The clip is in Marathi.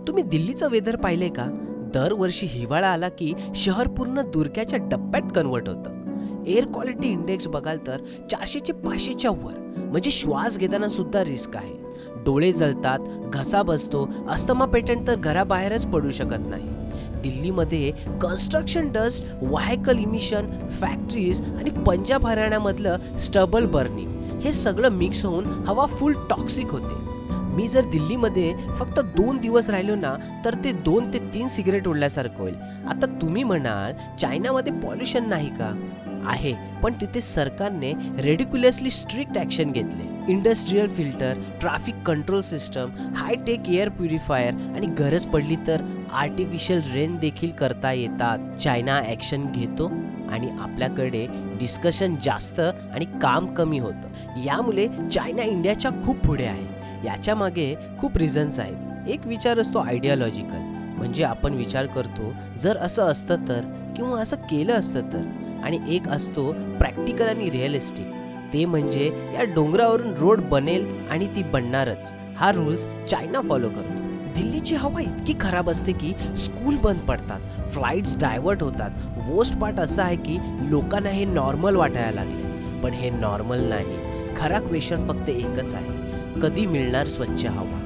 तुम्ही दिल्लीचं वेदर पाहिलंय का? दरवर्षी हिवाळा आला की शहर पूर्ण धुरक्याच्या टप्प्यात कन्वर्ट होतं. एअर क्वालिटी इंडेक्स बघाल तर 400 500च्या वर. म्हणजे श्वास घेताना सुद्धा रिस्क आहे. डोळे जळतात, घसा बसतो, अस्थमा पेटंट तर घराबाहेरच पडू शकत नाही. दिल्लीमध्ये कन्स्ट्रक्शन डस्ट, व्हायकल इमिशन, फॅक्टरीज आणि पंजाब हरियाणामधलं स्टबल बर्निंग हे सगळं मिक्स होऊन हवा फुल टॉक्सिक होते. मी जर दिल्लीमध्ये फक्त 2 दिवस राहिलो ना, तर ते 2 ते 3 सिगरेट ओढल्यासारखं होईल. आता तुम्ही म्हणाल, चायनामध्ये पॉल्युशन नाही का? आहे, पण तिथे सरकारने रेडिक्युलसली स्ट्रिक्ट ॲक्शन घेतले. Industrial filter, traffic control system, hi-tech air purifier आणि गरज पडली तर आर्टिफिशियल रेन देखील करता येतात. चायना ॲक्शन घेतो आणि आपल्याकडे डिस्कशन जास्त आणि काम कमी होतं. यामुळे चायना इंडियाच्या खूप पुढे आहे. याच्या मागे खूप रिझन्स आहेत. एक विचार असतो आयडियोलॉजिकल, म्हणजे आपण विचार करतो जर असं असतं तर, किंवा असं केलं असतं तर. आणि एक असतो प्रॅक्टिकल आणि रिअलिस्टिक, ते म्हणजे या डोंगरावरून रोड बनेल आणि ती बनणारच. हा रूल्स चायना फॉलो करतो. दिल्लीची हवा इतकी खराब असते की स्कूल बंद पडतात, फ्लाईट्स डायव्हर्ट होतात. वर्स्ट पार्ट असा आहे की लोकांना हे नॉर्मल वाटायला लागले, पण हे नॉर्मल नाही. खरा क्वेश्चन फक्त एकच आहे, कधी मिळणार स्वच्छ हवा?